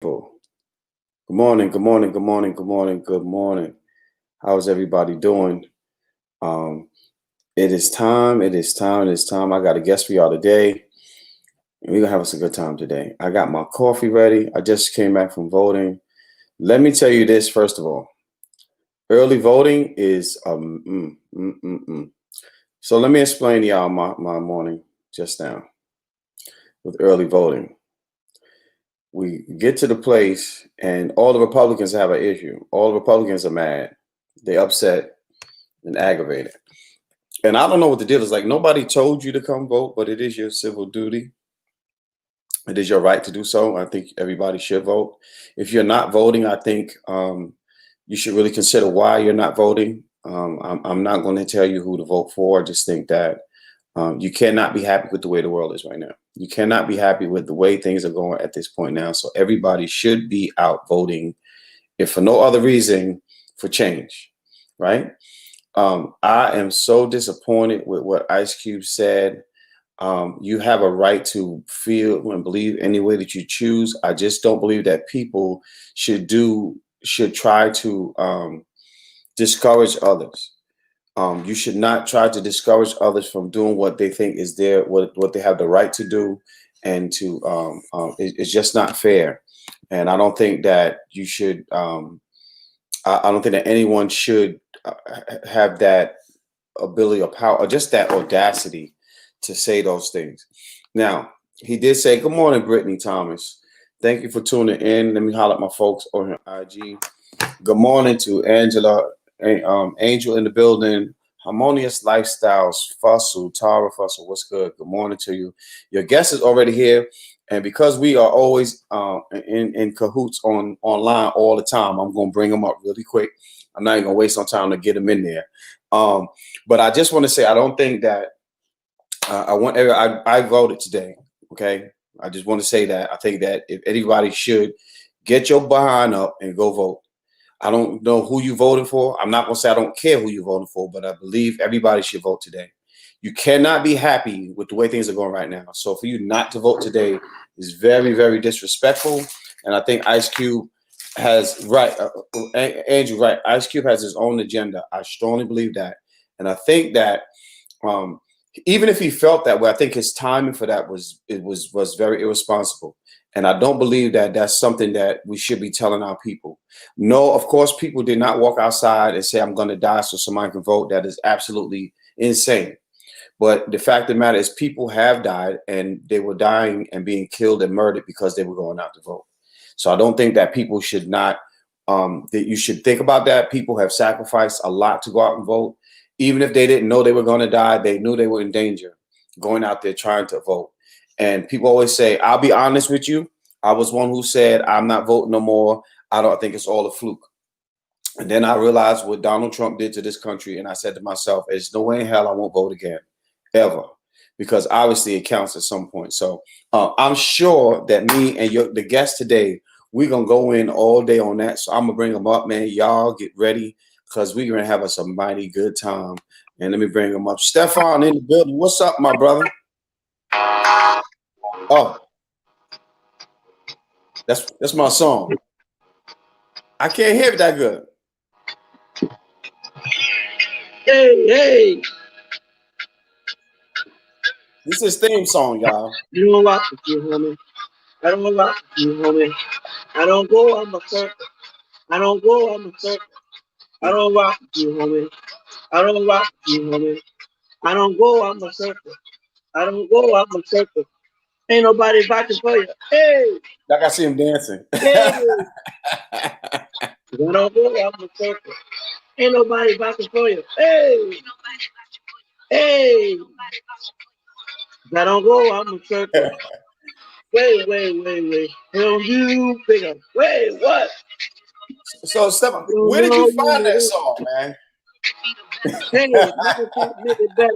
Good morning, good morning, good morning, good morning, good morning. How's everybody doing? Um, it is time, it is time, it is time. I got a guest for y'all today. And we're gonna have us a good time today. I got my coffee ready. I just came back from voting. Let me tell you this first of all. Early voting is So let me explain to y'all my morning just now with early voting. We get to the place and all the Republicans have an issue. All the Republicans are mad. They upset and aggravated. And I don't know what the deal is. Like, nobody told you to come vote, but it is your civil duty. It is your right to do so. I think everybody should vote. If you're not voting, I think you should really consider why you're not voting. I'm not going to tell you who to vote for. I just think that you cannot be happy with the way the world is right now. You cannot be happy with the way things are going at this point now. So everybody should be out voting, if for no other reason, for change, right? I am so disappointed with what Ice Cube said. You have a right to feel and believe any way that you choose. I just don't believe that people should try to discourage others. You should not try to discourage others from doing what they think is what they have the right to do, and it's just not fair. And I don't think that you should. I don't think that anyone should have that ability or power or just that audacity to say those things. Now, he did say, "Good morning, Brittany Thomas. Thank you for tuning in. Let me holler at my folks on IG. Good morning to Angela, Angel in the building. Harmonious Lifestyles, Fussel, Tara Fussel. What's good? Good morning to you. Your guest is already here, and because we are always in cahoots online all the time, I'm gonna bring them up really quick. I'm not even gonna waste some time to get them in there. Um, but I just want to say I don't think that I voted today. Okay, I just want to say that I think that if anybody should get your behind up and go vote. I don't know who you voted for. I'm not gonna say I don't care who you voted for, but I believe everybody should vote today. You cannot be happy with the way things are going right now. So for you not to vote today is very, very disrespectful. And I think Ice Cube has Andrew, right? Ice Cube has his own agenda. I strongly believe that, and I think that um, even if he felt that way, I think his timing for that was very irresponsible. And I don't believe that that's something that we should be telling our people. No, of course, people did not walk outside and say, "I'm going to die so somebody can vote." That is absolutely insane. But the fact of the matter is, people have died, and they were dying and being killed and murdered because they were going out to vote. So I don't think that people should not, that you should think about that. People have sacrificed a lot to go out and vote. Even if they didn't know they were going to die, they knew they were in danger going out there trying to vote. And people always say, "I'll be honest with you. I was one who said, I'm not voting no more. I don't think it's all a fluke." And then I realized what Donald Trump did to this country. And I said to myself, there's no way in hell I won't vote again, ever. Because obviously it counts at some point. So I'm sure that me and the guest today, we're going to go in all day on that. So I'm going to bring them up, man. Y'all get ready because we're going to have us a mighty good time. And let me bring them up. Stefan in the building. What's up, my brother? Oh, that's my song. I can't hear it that good. Hey, This is theme song, y'all. you don't rock with you, homie. I don't rock with you, homie. I don't go on the circle. I don't go on the circle. I don't rock with you, homie. I don't rock with you, homie. I don't go on the circle. I don't go on the circle. Ain't nobody vouching for you. Hey, Like I see him dancing. hey. I don't go on the circle. Ain't nobody vouching for you. Hey, hey. I don't go on the circle. Wait. Don't you figure? Wait, what? So, Stefan, where did you find that song, man? Hey, you can make it better.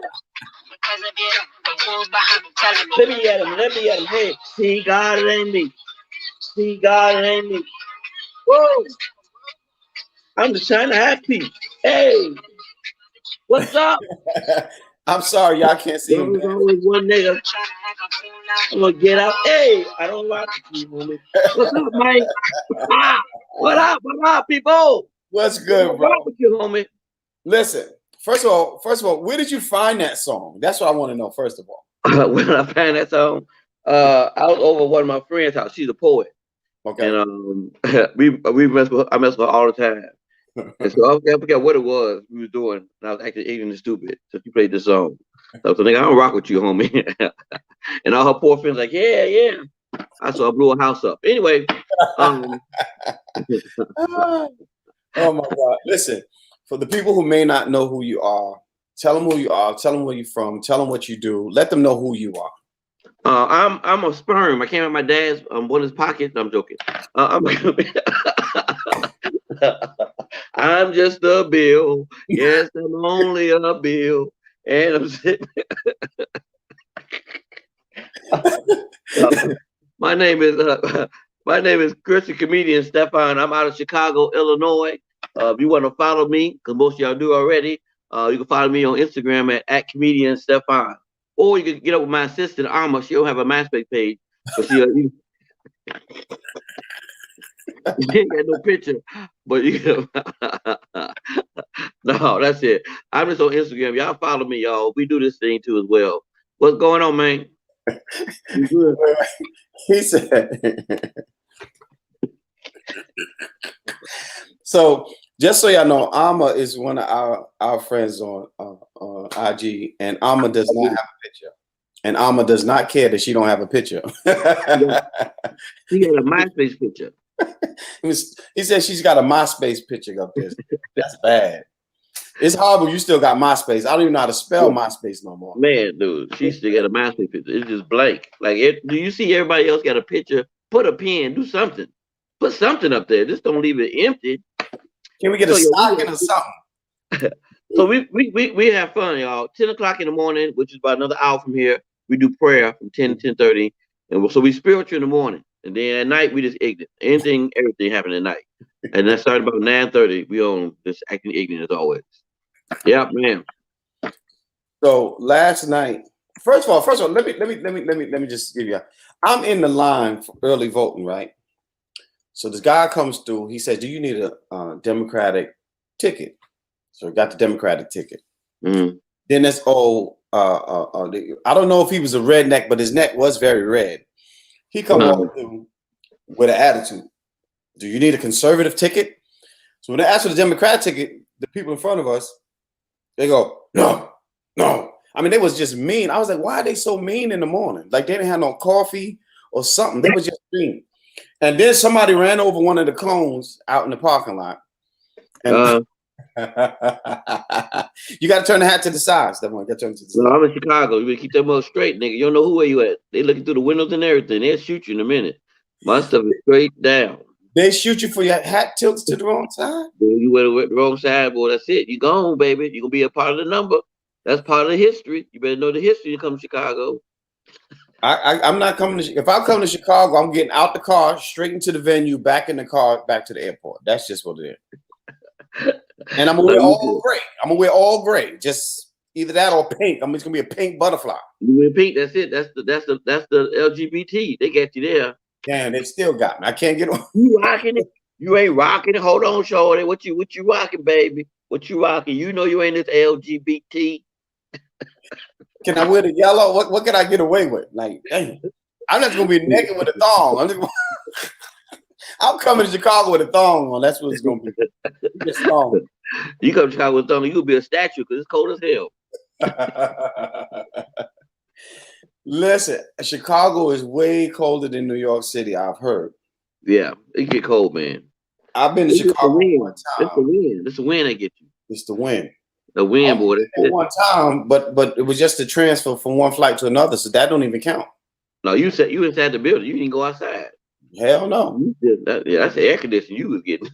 Let me at him. Hey, see, God, it ain't me. See, God, it ain't me. Whoa, I'm just trying to have peace. Hey, what's up? I'm sorry, y'all can't see him. There's always one nigga. I'm gonna get out. Hey, I don't rock with you, homie. What's up, Mike? What up? What up, people? What's I good, don't bro? rock with you, homie. Listen, first of all, where did you find that song? That's what I want to know. First of all, When I found that song, I was over one of my friends' house. She's a poet, okay. and we mess with. I mess with her all the time. And so I forget what it was we was doing. And I was acting ignorant and stupid. So she played this song. So I was like, I don't rock with you, homie. And all her poor friends like, yeah, yeah. I blew her house up. Anyway, Oh my God! Listen, for the people who may not know who you are, tell them who you are. Tell them where you're from. Tell them what you do. Let them know who you are. I'm a sperm. I came out of my dad's one of his pockets. No, I'm joking. I'm just a bill. Yes, I'm only a bill. And I'm sitting. My name is Christian comedian Stefan. I'm out of Chicago, Illinois. If you want to follow me, because most of y'all do already, you can follow me on Instagram at comedian Stefan. Or you can get up with my assistant Alma. She don't have a MySpace page, but she ain't got no picture. But you no, that's it. I'm just on Instagram. Y'all follow me, y'all. We do this thing too as well. What's going on, man? You good? He said. So just so y'all know, Alma is one of our friends on IG, and Alma does not have a picture, and Alma does not care that she don't have a picture. She got a MySpace picture. He said she's got a MySpace picture up there. That's bad. It's horrible. You still got MySpace. I don't even know how to spell MySpace no more. Man, dude, she still got a MySpace picture. It's just blank. Like, do you see everybody else got a picture? Put a pen, do something. Put something up there. Just don't leave it empty. Can we get a stocking or something? So we have fun, y'all. 10 o'clock in the morning, which is about another hour from here, we do prayer from 10 to 10:30. And so we spiritual in the morning. And then at night, we just ignorant. Everything happen at night. And that started about 9:30. We on just acting ignorant as always. Yeah, man. So last night, first of all, let me just give you. I'm in the line for early voting, right? So this guy comes through. He says, "Do you need a Democratic ticket?" So he got the Democratic ticket. Mm-hmm. Then this old, I don't know if he was a redneck, but his neck was very red. He come walking through with an attitude. Do you need a conservative ticket? So when they ask for the Democratic ticket, the people in front of us, they go, no. I mean, they was just mean. I was like, why are they so mean in the morning? Like they didn't have no coffee or something. They was just mean. And then somebody ran over one of the cones out in the parking lot. And you got to turn the hat to the side, Stefan. Got to turn it to the side. No, I'm in Chicago. You better keep that mother straight, nigga. You don't know who you at. They looking through the windows and everything. They'll shoot you in a minute. My stuff is straight down. They shoot you for your hat tilts to the wrong side? You went the wrong side, boy. That's it. You gone, baby. You're going to be a part of the number. That's part of the history. You better know the history to come to Chicago. I'm not coming to. If I come to Chicago, I'm getting out the car, straight into the venue, back in the car, back to the airport. That's just what it is. And I'm gonna wear all gray. I'm gonna wear all gray. Just either that or pink. I'm just gonna be a pink butterfly. You wear pink. That's it. That's the LGBT. They got you there. Damn, they still got me. I can't get on. You rocking it? You ain't rocking it. Hold on, shorty. What you rocking, baby? What you rocking? You know you ain't this LGBT. Can I wear the yellow? What can I get away with? Like, dang, I'm not gonna be naked with a thong. I'm coming to Chicago with a thong on. That's what it's gonna be. Just thong. You come to Chicago with a thong, you'll be a statue because it's cold as hell. Listen, Chicago is way colder than New York City, I've heard. Yeah, it get cold, man. I've been to Chicago one time. It's the wind. It's the wind that gets you. It's the wind. The wind, boy. At one time, but it was just a transfer from one flight to another, so that don't even count. No, you said you inside the building. You didn't go outside. Hell no. Yeah, that's the air conditioning you was getting.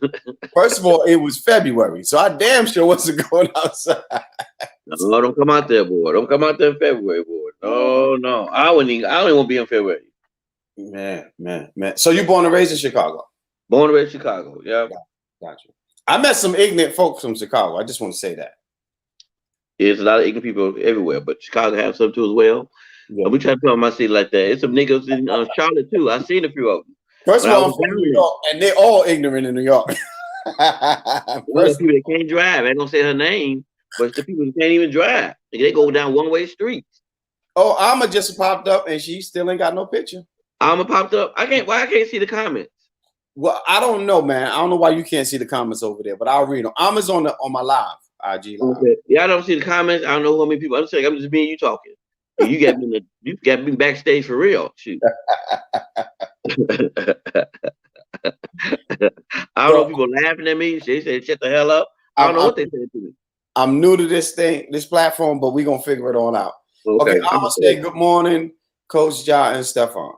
First of all, it was February, so I damn sure wasn't going outside. No, don't come out there, boy. Don't come out there in February, boy. No. I don't even want to be in February. Man. So you born and raised in Chicago? Born and raised in Chicago, yeah. Got you. I met some ignorant folks from Chicago. I just want to say that. There's a lot of ignorant people everywhere, but Chicago has some too as well. Yeah. And we try to tell my city like that. It's some niggas in Charlotte too. I seen a few of them. First of When I all, I'm was from down New there. York, and they're all ignorant in New York. Well, people that can't drive. I ain't gonna say her name, but it's the people that can't even drive. They go down one-way streets. Oh, Alma just popped up, and she still ain't got no picture. Alma popped up. Why I can't see the comments? Well, I don't know, man. I don't know why you can't see the comments over there, but I'll read them. Alma's on my live IG live. Okay. Yeah, I don't see the comments. I don't know how many people. I'm saying I'm just me and you talking. And you got me backstage for real. Shoot. I don't know if people laughing at me. They said, "Shut the hell up." I don't know what they said to me. I'm new to this platform, but we're gonna figure it all out. Okay. I'm gonna say good morning, Coach Ja and Stefan.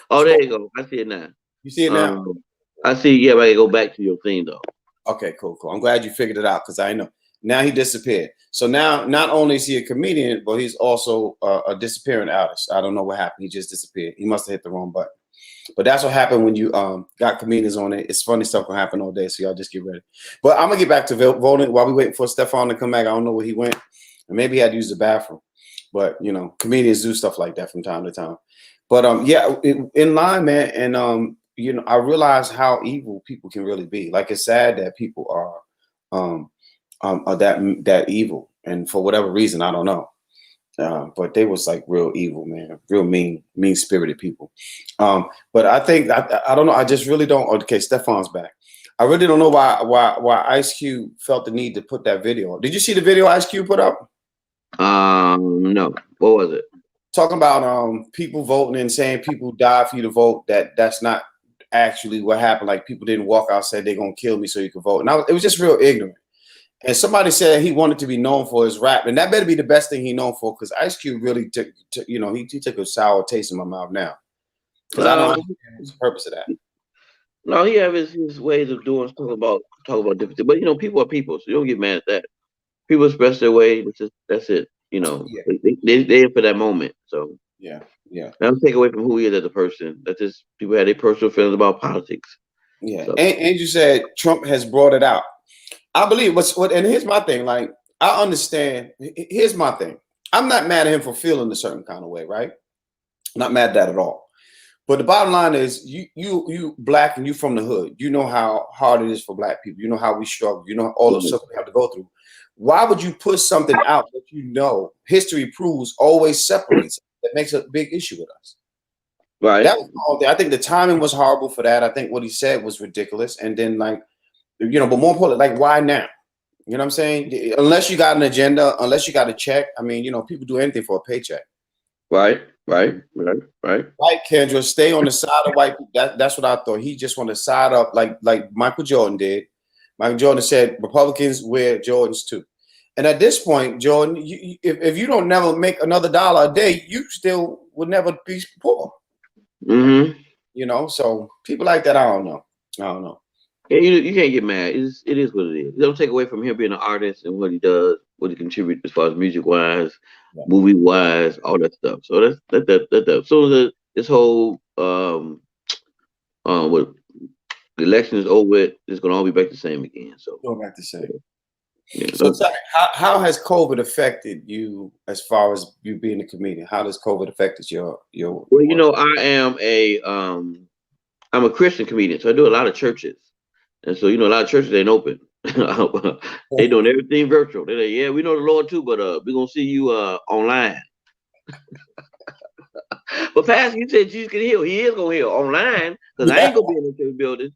Oh, there you go. I see it now. You see it now? I see. Yeah, but I go back to your thing though. Okay, cool. I'm glad you figured it out because I know. Now he disappeared. So now, not only is he a comedian, but he's also a disappearing artist. I don't know what happened. He just disappeared. He must have hit the wrong button. But that's what happened when you got comedians on it. It's funny stuff can happen all day, so y'all just get ready. But I'm gonna get back to voting while we waiting for Stefan to come back. I don't know where he went. And maybe he had to use the bathroom. But you know, comedians do stuff like that from time to time. But yeah, in line, man, and you know, I realize how evil people can really be. Like it's sad that people are that evil, and for whatever reason, I don't know. But they was like real evil, man, real mean spirited people. But I think I don't know. I just really don't. Okay, Stefan's back. I really don't know why Ice Cube felt the need to put that video on. Did you see the video Ice Cube put up? No. What was it? Talking about people voting and saying people died for you to vote. That's not actually what happened. Like people didn't walk out and say they're gonna kill me so you can vote. And it was just real ignorant. And somebody said he wanted to be known for his rap, and that better be the best thing he known for, because Ice Cube really took, you know, he took a sour taste in my mouth now. Because I don't understand what's the purpose of that. No, he have his ways of doing talk about different things. But you know, people are people, so you don't get mad at that. People express their way. That's it. You know, yeah. They for that moment. So yeah. Don't take away from who he is as a person. That's just people have their personal feelings about politics. Yeah. So. And you said Trump has brought it out. I believe and here's my thing. Like, I understand. Here's my thing. I'm not mad at him for feeling a certain kind of way, right? I'm not mad at that at all. But the bottom line is, you black and you from the hood. You know how hard it is for black people. You know how we struggle. You know all the stuff we have to go through. Why would you put something out that you know history proves always separates? That makes a big issue with us. Right. That was all day. I think the timing was horrible for that. I think what he said was ridiculous. And then, like, you know, but more importantly, like, why now? You know what I'm saying? Unless you got an agenda, unless you got a check. I mean, you know, people do anything for a paycheck. Right. White Kendra, stay on the side of white people. That's what I thought. He just want to side up like Michael Jordan did. Michael Jordan said Republicans wear Jordans too. And at this point, Jordan, if you don't never make another dollar a day, you still would never be poor. Mm-hmm. You know, so people like that, I don't know. Yeah, you can't get mad. It is what it is. It don't take away from him being an artist and what he does, what he contributes as far as music wise, movie wise, all that stuff. So that's that. So this whole what the election is over with, it's gonna all be back the same again. So go back the same. Yeah, so how has COVID affected you as far as you being a comedian? How does COVID affected your Well, you know, I am I'm a Christian comedian, so I do a lot of churches. And so, you know, a lot of churches ain't open. They doing everything virtual. They're like, yeah, we know the Lord too, but we're gonna see you online. But Pastor, you said Jesus can heal. He is gonna heal online, because I ain't gonna be in the church building.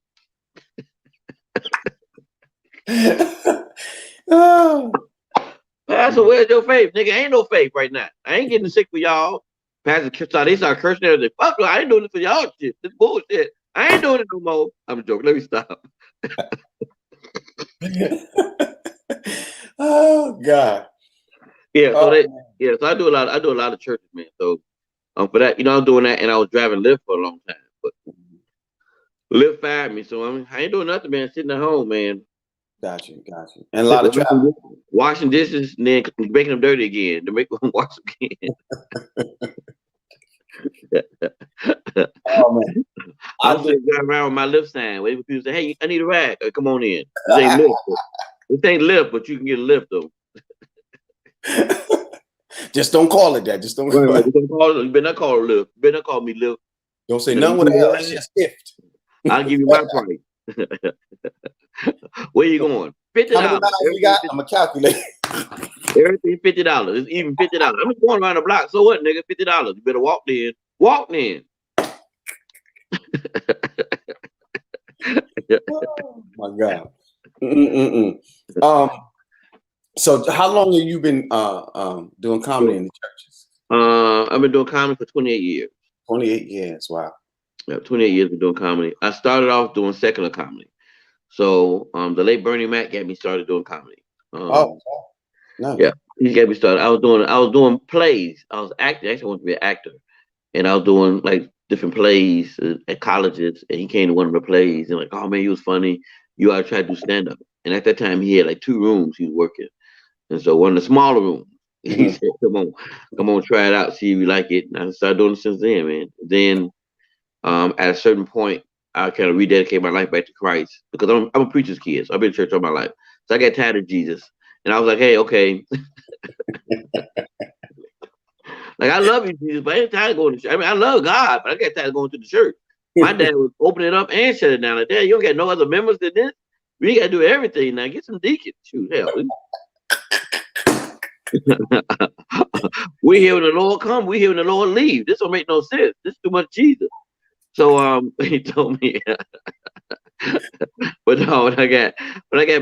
Pastor, where's your faith? Nigga, ain't no faith right now. I ain't getting sick for y'all. Pastor, they start cursing everything. Fuck, I ain't doing it for y'all shit. This bullshit. I ain't doing it no more. I'm joking. Let me stop. Oh God. Yeah, so so I do a lot of churches, man. So for that, you know, I'm doing that, and I was driving Lyft for a long time, but Lyft fired me, so I ain't doing nothing, man. Sitting at home, man. Got you. And a lot of travel. Washing dishes and then making them dirty again to make them wash again. Oh man. I'm still driving around with my Lyft sign waiting for people to say, hey, I need a ride. Come on in. This ain't Lyft, but you can get a Lyft though. Just don't call it that. Just don't. Right, right. You better not call it Liv. You better not call me Liv. Don't say nothing with L. It's just gift. I'll give you my price. Where you going? $50. How many miles we got? I'm gonna calculate. Everything $50. It's even $50. I'm just going around the block. So what, nigga? $50. You better walk in. Walk in. Oh my God. So how long have you been doing comedy in the churches? I've been doing comedy for 28 years. 28 years. Wow. Yeah, 28 years of doing comedy. I started off doing secular comedy. So the late Bernie Mac got me started doing comedy. Nice. Yeah, he got me started. I was doing plays. I was acting. Actually, I wanted to be an actor, and I was doing like different plays at colleges. And he came to one of the plays and like, oh man, you was funny. You ought to try to do stand up. And at that time, he had like 2 rooms he was working, and so one of the smaller rooms. He said, come on, try it out, see if you like it. And I started doing it since then, man. Then at a certain point, I kind of rededicate my life back to Christ because I'm a preacher's kid. So I've been in church all my life. So I got tired of Jesus. And I was like, hey, okay. Like, I love you, Jesus, but I ain't tired of going to church. I mean, I love God, but I got tired of going to the church. My dad would open it up and shut it down. Like, Dad, you don't got no other members than this? We got to do everything now. Get some deacons. Shoot, hell. We here when the Lord come. We here when the Lord leave. This don't make no sense. This is too much Jesus. So he told me, but no, when I got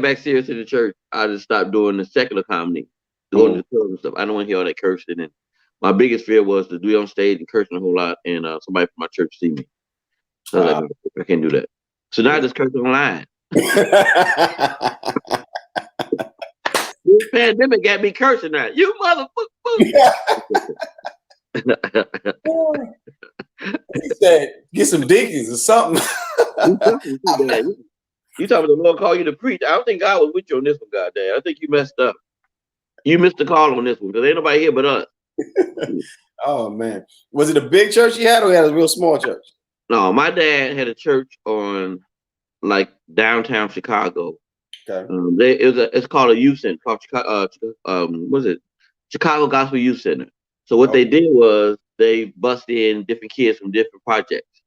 back serious in the church, I just stopped doing the secular comedy, going to the clubs and stuff. I don't want to hear all that cursing. And my biggest fear was to do it on stage and cursing a whole lot, and somebody from my church see me. So I was like, I can't do that. So now I just curse online. This pandemic got me cursing now. You motherfucker. He said, get some deacons or something. You talking the Lord call you to preach. I don't think God was with you on this one, goddamn. I think you messed up. You missed the call on this one because ain't nobody here but us. Oh man. Was it a big church he had or he had a real small church? No, my dad had a church on like downtown Chicago. Okay. It's called a youth center called Chicago Gospel Youth Center. So what they did was they busted in different kids from different projects,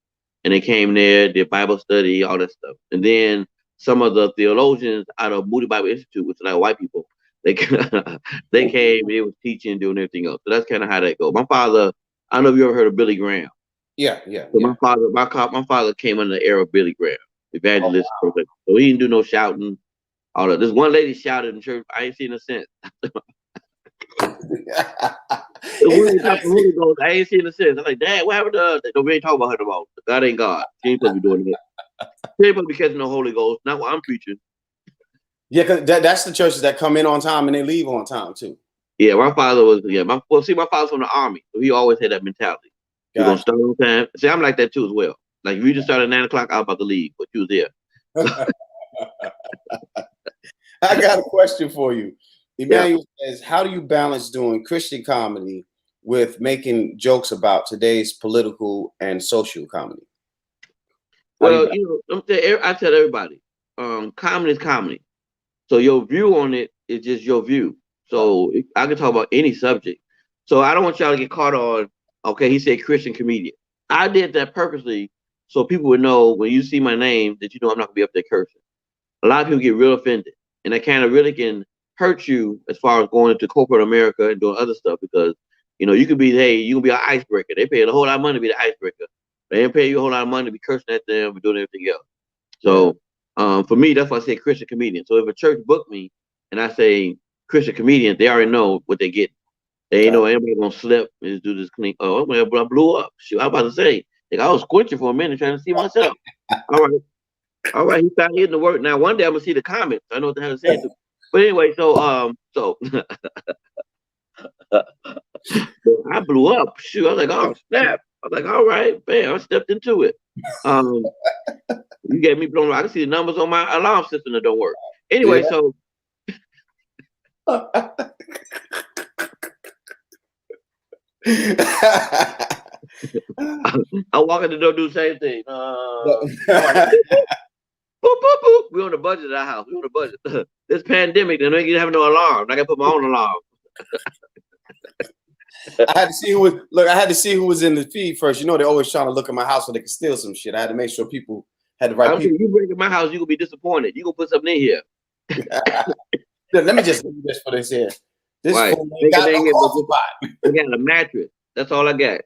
and they came there, did Bible study, all that stuff. And then some of the theologians out of Moody Bible Institute, which are like white people, they came, they was teaching, doing everything else. So that's kind of how that goes. My father, I don't know if you ever heard of Billy Graham. Yeah. So my father came in the era of Billy Graham, evangelist. Oh, wow. So he didn't do no shouting. All that. This one lady shouted in church. I ain't seen her since. I ain't seen her since. I'm like, Dad, what happened to her? We ain't talking about her tomorrow. God ain't God. She ain't supposed to be doing it. She ain't supposed to be catching the Holy Ghost. Not what I'm preaching. Yeah, because that's the churches that come in on time and they leave on time too. Yeah, my father was. Yeah, my father's from the army, so he always had that mentality. You're gonna start on time. See, I'm like that too as well. Like if you just started at 9 o'clock, I was about to leave, but you was there. I got a question for you. Emmanuel says, how do you balance doing Christian comedy with making jokes about today's political and social comedy? Well, I tell everybody, comedy is comedy. So your view on it is just your view. So I can talk about any subject. So I don't want y'all to get caught on, okay, he said Christian comedian. I did that purposely so people would know when you see my name that you know I'm not gonna be up there cursing. A lot of people get real offended, and that kind of really can hurt you as far as going into corporate America and doing other stuff because you could be, hey, you can be an icebreaker. They pay a whole lot of money to be the icebreaker. They ain't pay you a whole lot of money to be cursing at them and doing everything else. So for me, that's why I say Christian comedian. So if a church booked me and I say Christian comedian, they already know what they get. They ain't know anybody gonna slip and just do this clean. Oh, well, I blew up. Shoot, I was about to say, like, I was squinching for a minute trying to see myself. All right, he started hitting the word. Now one day I'm gonna see the comments. I know what the hell to say. But anyway, so I blew up. Shoot, I was like, oh snap. I was like, all right, bam, I stepped into it. You get me blown. I can see the numbers on my alarm system that don't work. Anyway, so I walk in the door, do the same thing. Boop, boop, boop. We on the budget at our house. We on the budget. This pandemic, they don't even have no alarm. I gotta put my own alarm. I had to see who was look. I had to see who was in the feed first. You know, they're always trying to look at my house so they can steal some shit. I had to make sure people had the right I'm people. saying, you break in my house, you gonna be disappointed. You gonna put something in here. Let me just do this for this here. This Right. fool ain't got no coffee pot. I got a mattress. That's all I got.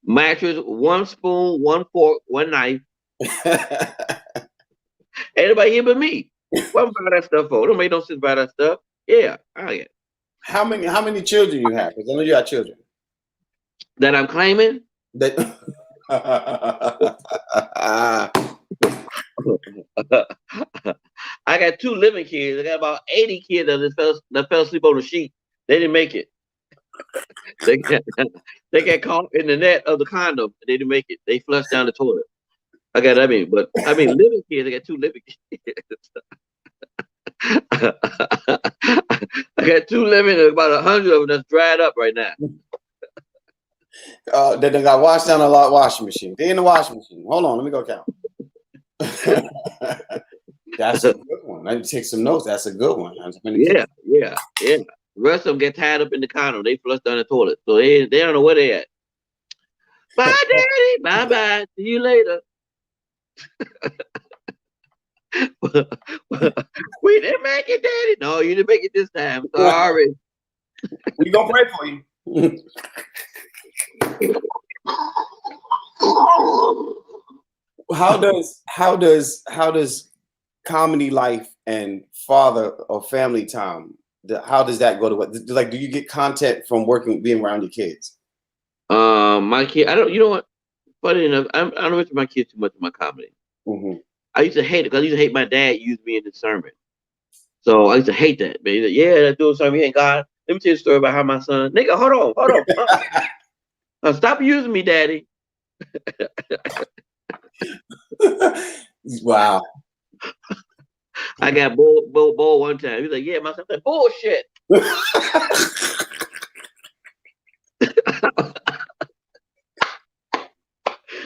Mattress, 1 spoon, 1 fork, 1 knife. Anybody here but me. What am I buy that stuff for? Don't make no sense buy that stuff. Yeah, I get. How many children you have? Because I know you got children. That I'm claiming. That I got 2 living kids. I got about 80 kids that fell asleep on the sheet. They didn't make it. They got caught in the net of the condom. They didn't make it. They flushed down the toilet. Living kids. I got 2 living kids. I got 2 living, and about 100 of them that's dried up right now. they got washed down a lot washing machine. They in the washing machine. Hold on, let me go count. That's a good one. Let me take some notes. That's a good one. Yeah. The rest of them get tied up in the condom. They flush down the toilet, so they don't know where they at. Bye, Daddy. Bye, bye. See you later. We didn't make it, Daddy. No, you didn't make it this time. Sorry. We gonna pray for you. How does comedy life and father or family time? How does that go to what? Like, do you get content from being around your kids? My kid. I don't. You know what? Funny enough, I don't mention my kids too much in my comedy. Mm-hmm. I used to hate it because I used to hate my dad used me in the sermon. So I used to hate that. But he's like, yeah, that's doing something. He ain't God. Let me tell you a story about how my son. Nigga, hold on. Stop using me, Daddy. Wow. I got bull one time. He's like, yeah, my son said, bullshit.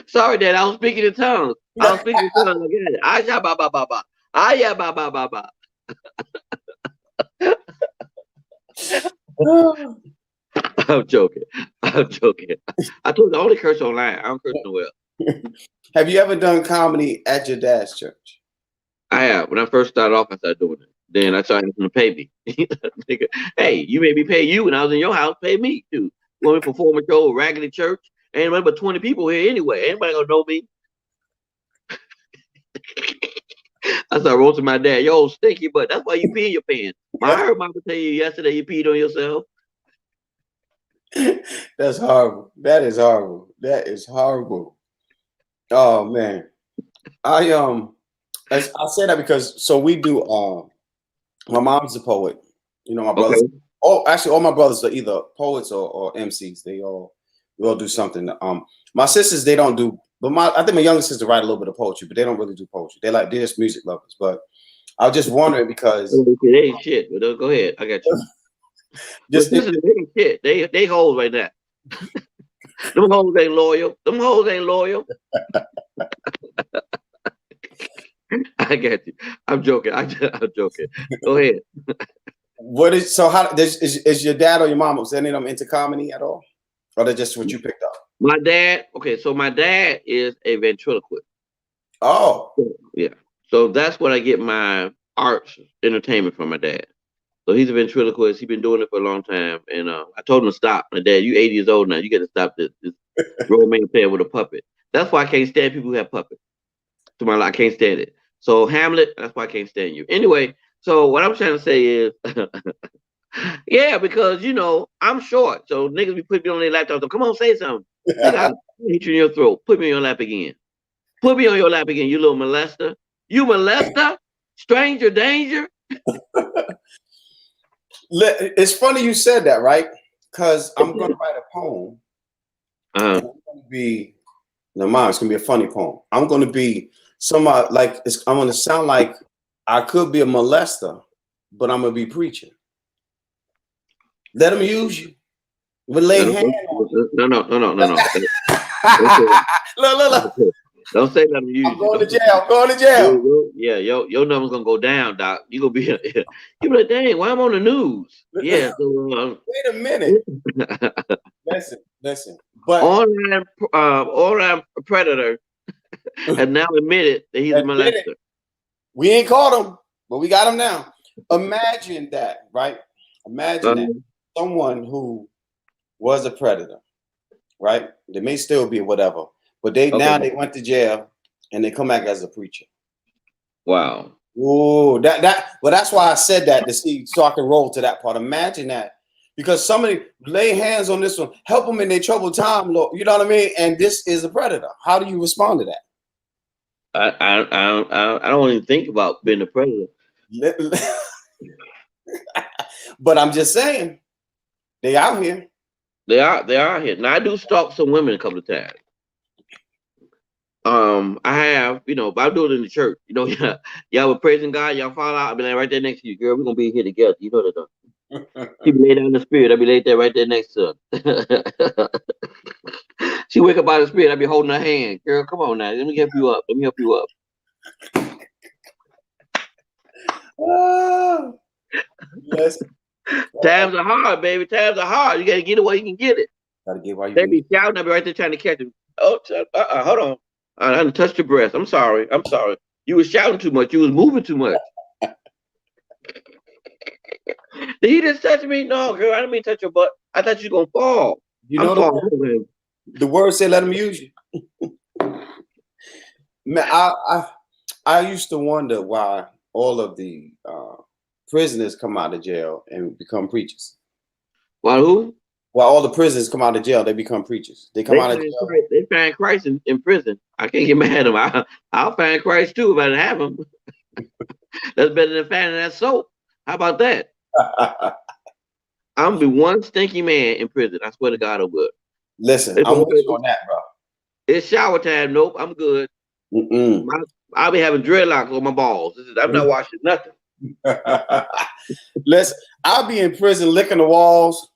Sorry, Dad. I was speaking in tongues. Again. Aya ba ba ba ba. Aya ba ba ba ba. I'm joking. I told you I only curse online. I don't curse nowhere. Have you ever done comedy at your dad's church? I have. When I first started off, I started doing it. Then I started having to pay me. Hey, you made me pay you when I was in your house. Pay me too. You want me to perform at your raggedy church? Ain't nobody but 20 people here anyway. Anybody gonna know me? I started roasting my dad. Yo, stinky butt. That's why you pee in your pants. I heard Mama tell you yesterday you peed on yourself. That's horrible. That is horrible. That is horrible. Oh man. I say that because we do my mom's a poet. You know, my brothers. Okay. Oh, actually all my brothers are either poets or MCs. We all do something. My sisters, they don't do, but I think my younger sister write a little bit of poetry, but they don't really do poetry. They're just music lovers. But I was just wondering because they ain't shit. But go ahead, I got you. Just they ain't shit. They hoes right now. Them hoes ain't loyal. I got you. I'm joking. I'm joking. Go ahead. How is your dad or your mom? Was any of them into comedy at all? Or that's just what you picked up? My dad, so my dad is a ventriloquist. Oh. Yeah. So that's what I get my arts entertainment from my dad. So he's a ventriloquist. He's been doing it for a long time. And I told him to stop. My dad, you 80 years old now. You got to stop this grown man playing with a puppet. That's why I can't stand people who have puppets. To my life, I can't stand it. So Hamlet, that's why I can't stand you. Anyway, so what I'm trying to say is, yeah, because I'm short, so niggas be putting me on their laptop. So come on, say something. I'll hit you in your throat. Put me on your lap again. Put me on your lap again, you little molester. You molester, stranger danger. It's funny you said that, right? Because I'm going to write a poem. It's going to be it's going to be a funny poem. I'm going to be I'm going to sound like I could be a molester, but I'm going to be preaching. Let them use you. We'll lay hands on you. No. Look. Don't say nothing. Use I'm going to jail. I'm going to jail. Yeah, your number's gonna go down, Doc. You gonna be you be like, dang, why I'm on the news? Yeah. So, Wait a minute. Listen. But online predator has now admitted that he's a molester. We ain't caught him, but we got him now. Imagine that, right? Imagine that someone who was a predator, right? They may still be whatever, but now they went to jail and they come back as a preacher. Wow. Oh, well, that's why I said that to see, so I can roll to that part. Imagine that, because somebody lay hands on this one, help them in their troubled time, Lord. You know what I mean? And this is a predator. How do you respond to that? I don't even think about being a predator. But I'm just saying, they out here. They are here. Now I do stalk some women a couple of times. I have, but I do it in the church. Y'all were praising God, y'all fall out. I'll be like right there next to you, girl. We're gonna be here together. You know that. She be laid down in the spirit. I'll be laid there right there next to her. She wake up out of the spirit. I'll be holding her hand. Girl, come on now. Let me help you up. Yes. Times are hard, baby. Times are hard. You gotta get it while you can get it. Gotta get while you they be shouting. I'll be right there trying to catch him. Oh, hold on. I done touched your breast. I'm sorry. You was shouting too much. You was moving too much. Did he just touch me? No, girl, I didn't mean to touch your butt. I thought you were gonna fall. You know the word said, "Let him use you." Man, I used to wonder why all of the prisoners come out of jail and become preachers. Why who? Why all the prisoners come out of jail, they become preachers. They come out of jail. They find Christ in prison. I can't get mad at them. I'll find Christ too if I didn't have him. That's better than finding that soap. How about that? I'm gonna be one stinky man in prison. I swear to God, I would. Listen, I'm with you on that, bro. It's shower time. Nope, I'm good. I'll be having dreadlocks on my balls. I'm not washing nothing. Listen, I'll be in prison licking the walls.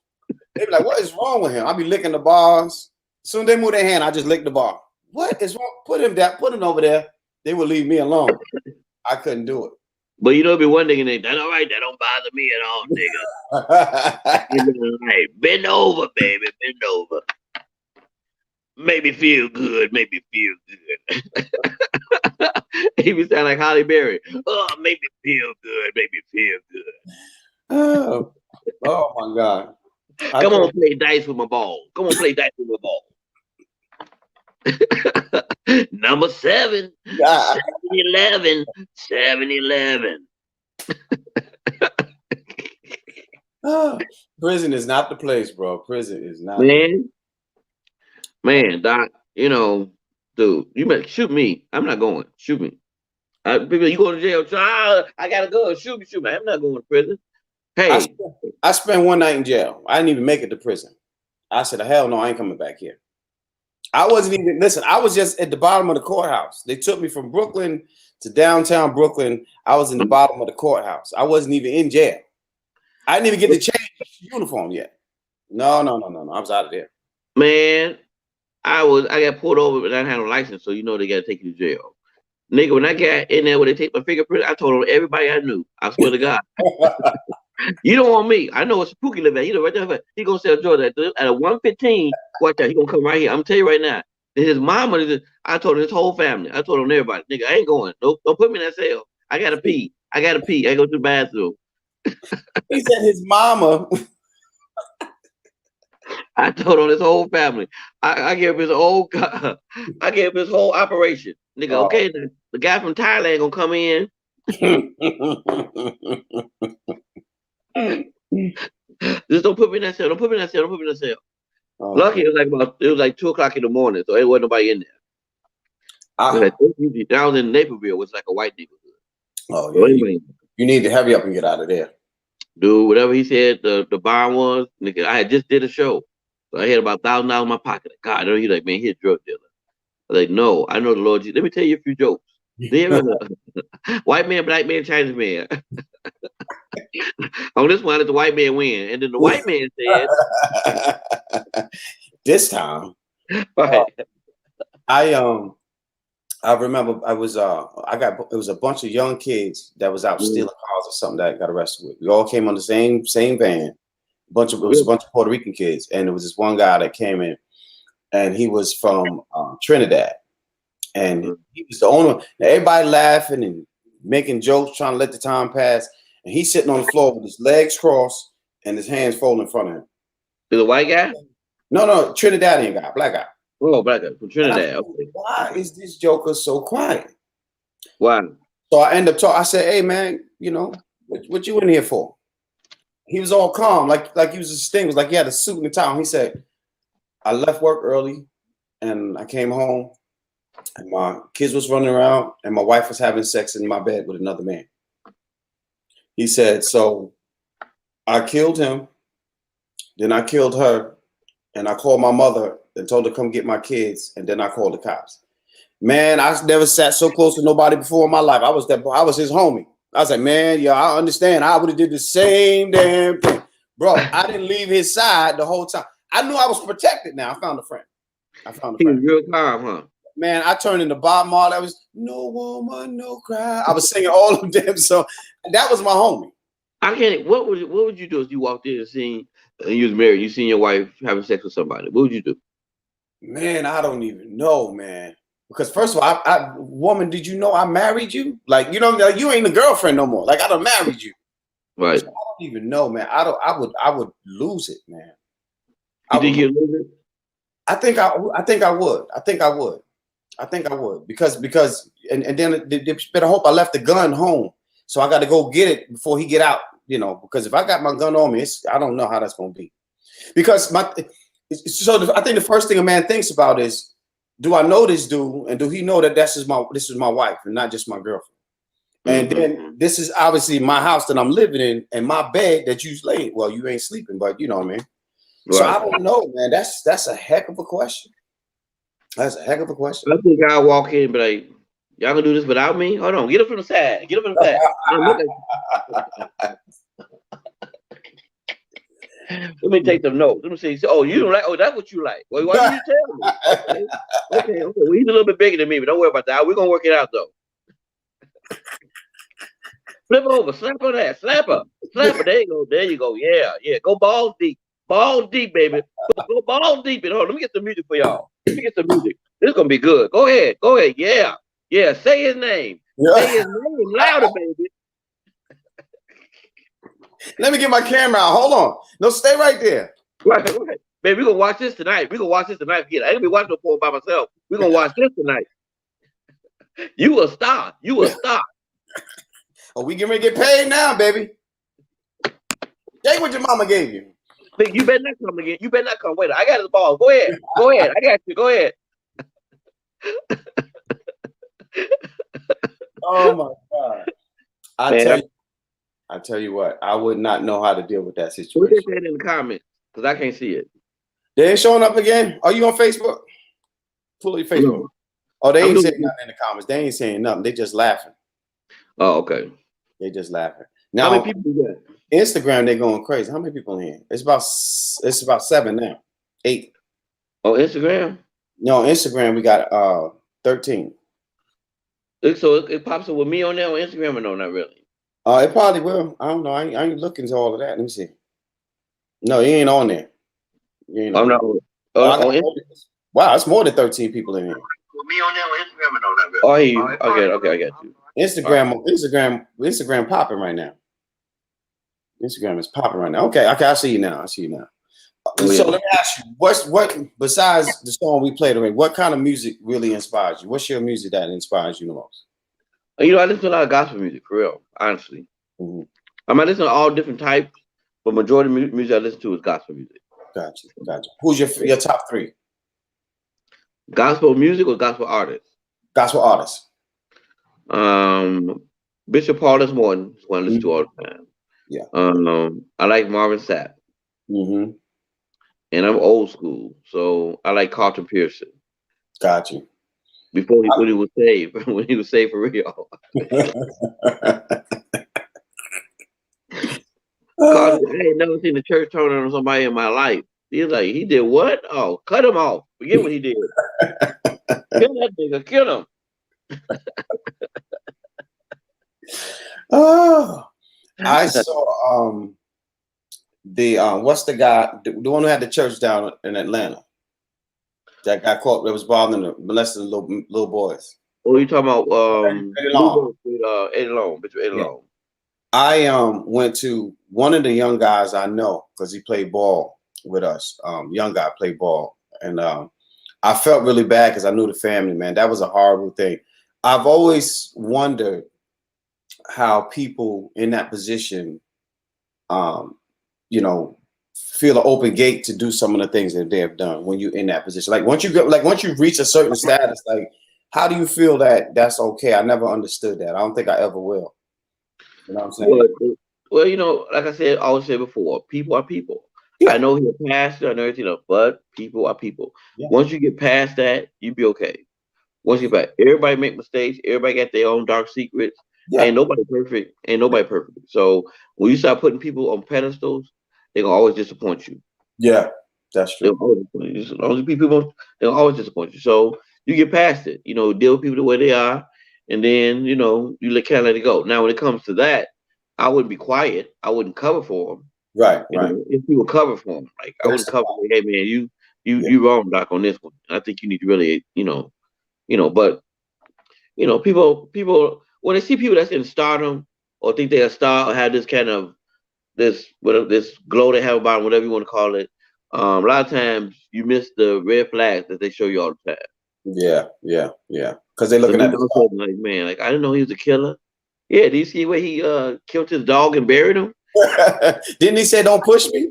They be like, "What is wrong with him?" I'll be licking the bars. As soon as they move their hand, I just lick the bar. What is wrong? Put him down. Put him over there. They will leave me alone. I couldn't do it. But it'll be one thing, and that's all right. That don't bother me at all, nigga. Hey, bend over, baby. Bend over. Make me feel good. Make me feel good. He be sound like Holly Berry. Oh, make me feel good. Make me feel good. Oh my God. Come on, play dice with my ball. Come on, play dice with my ball. Number 7. 7-11. 7-11. Prison is not the place, bro. Prison is not. Man, Doc, dude, you better shoot me. I'm not going. Shoot me. People, you go to jail. I gotta go. Shoot me. I'm not going to prison. Hey, I spent one night in jail. I didn't even make it to prison. I said, hell no, I ain't coming back here. I wasn't even, listen, I was just at the bottom of the courthouse. They took me from Brooklyn to downtown Brooklyn. I was in the bottom of the courthouse. I wasn't even in jail. I didn't even get to change uniform yet. No. I was out of there. Man, I got pulled over, but I didn't have no license, so they got to take you to jail. Nigga, when I got in there where they take my fingerprint, I told them everybody I knew. I swear to God. You don't want me. I know where Spooky live at. He live right there. He gonna sell Jordan at a 115. Watch out. He gonna come right here. I'm tell you right now. His mama. I told his whole family. I told him everybody. Nigga, I ain't going. Nope. Don't put me in that cell. I gotta pee. I go to the bathroom. He said his mama. I told on his whole family. I gave him his whole. I gave him his whole operation. Nigga, okay. The guy from Thailand gonna come in. Just don't put me in that cell. Don't put me in that cell. Lucky it was like 2:00 in the morning, so there wasn't nobody in there. I was in Naperville, which is like a white neighborhood. Oh yeah. So you need to hurry up and get out of there. Dude, whatever he said the bond was, nigga, I had just did a show. So I had about $1,000 in my pocket. God, he's like, man, he's a drug dealer. I was like, no, I know the Lord Jesus. Let me tell you a few jokes. White man, black man, Chinese man. On this one, let the white man win. And then the white man said, this time, I remember it was a bunch of young kids that was out stealing cars or something that got arrested with. We all came on the same van. It was a bunch of Puerto Rican kids, and there was this one guy that came in, and he was from Trinidad, and he was the owner. Everybody laughing and making jokes, trying to let the time pass, and he's sitting on the floor with his legs crossed and his hands folded in front of him. The white guy? No, Trinidadian guy, black guy. Oh, black guy from Trinidad. Okay. Why is this joker so quiet? Why? So I end up talking. I said, "Hey, man, what you in here for?" He was all calm, like he was distinguished, like he had a suit and a tie. He said, "I left work early, and I came home, and my kids was running around, and my wife was having sex in my bed with another man." He said, "So I killed him, then I killed her, and I called my mother and told her to come get my kids, and then I called the cops." Man, I never sat so close to nobody before in my life. I was his homie. I was like, man, yeah, I understand. I would have did the same damn thing. Bro, I didn't leave his side the whole time. I knew I was protected now. I found a friend. He was real calm, huh? Man, I turned into Bob Marley. I was no woman, no cry. I was singing all of them. So that was my homie. I can't. What would you do if you walked in and seen you was married? You seen your wife having sex with somebody. What would you do? Man, I don't even know, man. Because first of all, woman, did you know I married you? Like, like you ain't a girlfriend no more. Like I done married you. Right. So I don't even know, man. I would lose it, man. You think you'd lose it? I think I would. Because and then they better hope I left the gun home. So I got to go get it before he get out, because if I got my gun on me, I don't know how that's going to be. Because I think the first thing a man thinks about is, do I know this dude, and do he know that this is my wife and not just my girlfriend? And then this is obviously my house that I'm living in, and my bed that you lay. Well, you ain't sleeping, but you know what I mean. Right. So I don't know, man. That's a heck of a question. That's a heck of a question. I think I'll walk in and be like, y'all gonna do this without me? Hold on, get up from the side. Get up from the side. Let me take some notes. Let me see. Oh, you don't like? Oh, that's what you like. Well, why didn't you tell me? Okay. Well, he's a little bit bigger than me, but don't worry about that. We're gonna work it out though. Flip over, slap on that, slap her. There you go. Yeah. Go balls deep, baby. Go balls deep. And hold on, let me get some music for y'all. This is gonna be good. Go ahead. Yeah. Say his name. Say his name louder, baby. Let me get my camera out. Hold on. No, stay right there. Right. Baby, we're gonna watch this tonight. Again, I ain't gonna be watching the porn by myself. We're gonna watch this tonight. You a star. Oh, we getting ready to get paid now, baby. Take what your mama gave you. You better not come again. You better not come. Wait, I got his ball. Go ahead. I got you. Go ahead. Oh my God. I tell you what, I would not know how to deal with that situation. What they said in the comments, because I can't see it. They ain't showing up again? Are you on Facebook? Pull your Facebook. No. Oh, they ain't saying nothing in the comments. They ain't saying nothing. They just laughing. Oh, okay. They just laughing. Now, how many people do that? Instagram, they're going crazy. How many people in here? It's about 7 now. 8. Oh, Instagram? No, Instagram, we got 13. So it pops up with me on there on Instagram or no, not really? It probably will. I don't know. I ain't looking to all of that. Let me see. No, he ain't on there. I'm not. Wow, it's more than 13 people in here. With me on there on Instagram or no, not really? Okay, I got you. Instagram popping right now. Instagram is popping right now. Okay, I see you now. So let me ask you, what besides the song we played already, what kind of music really inspires you? What's your music that inspires you the most? I listen to a lot of gospel music, for real, honestly. Mm-hmm. I might listen to all different types, but majority of music I listen to is gospel music. Gotcha. Who's your top 3? Gospel music or gospel artists? Gospel artists. Bishop Paulus Morton is one I listen to all the time. Yeah. I like Marvin Sapp. Mm-hmm. And I'm old school, so I like Carlton Pearson. Got you. When he was saved for real. I ain't never seen the church turn on somebody in my life. He was like, he did what? Oh, cut him off. Forget what he did. Kill that nigga. Kill him. Oh, I saw the what's the guy, the one who had the church down in Atlanta that got caught that was bothering the molesting little boys. Oh, you talking about Eddie Long. Eddie Long, Mr. Eddie Yeah. Long. I went to one of the young guys I know because he played ball with us. Young guy played ball, and I felt really bad because I knew the family. Man, that was a horrible thing. I've always wondered how people in that position, you know, feel an open gate to do some of the things that they have done when you're in that position. Like once you reach a certain status, like how do you feel that that's okay? I never understood that. I don't think I ever will. You know what I'm saying? Well, you know, like I said, I always said before, people are people. Yeah. I know he's a pastor and everything else, but people are people. Yeah. Once you get past that, you be okay. Once you get back, everybody make mistakes. Everybody got their own dark secrets. Yeah. Ain't nobody perfect. Ain't nobody perfect. So when you start putting people on pedestals, they're gonna always disappoint you. Yeah, that's true. As long as people, they'll always disappoint you. So you get past it. You know, deal with people the way they are, and then you know you kind of let it go. Now, when it comes to that, I wouldn't be quiet. I wouldn't cover for them. Right, You right. know, if people cover for them, like I wouldn't cover. Hey, man, you wrong, Doc, on this one. I think you need to really, you know. But you know, people when they see people that's in stardom or think they're a star or have this kind of this glow they have about them, whatever you want to call it. A lot of times you miss the red flags that they show you all the time. Yeah. Because they're looking at the like, man, like I didn't know he was a killer. Yeah, do you see where he killed his dog and buried him? Didn't he say don't push me?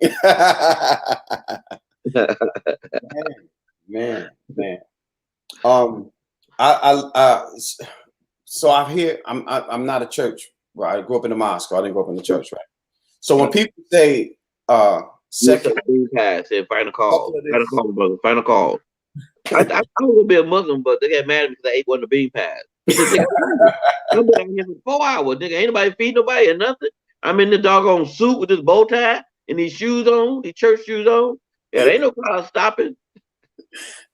man. So I hear I'm not a church. Well, I grew up in the mosque. I didn't grow up in the church, right? So when people say second pass and final call, brother, final call. I was gonna be a Muslim, but they got mad at me because I ate one of the bean pies. I've been out here for 4 hours, nigga. Ain't nobody feed nobody or nothing. I'm in the doggone suit with this bow tie and these shoes on, these church shoes on. Yeah, there ain't no crowd stopping.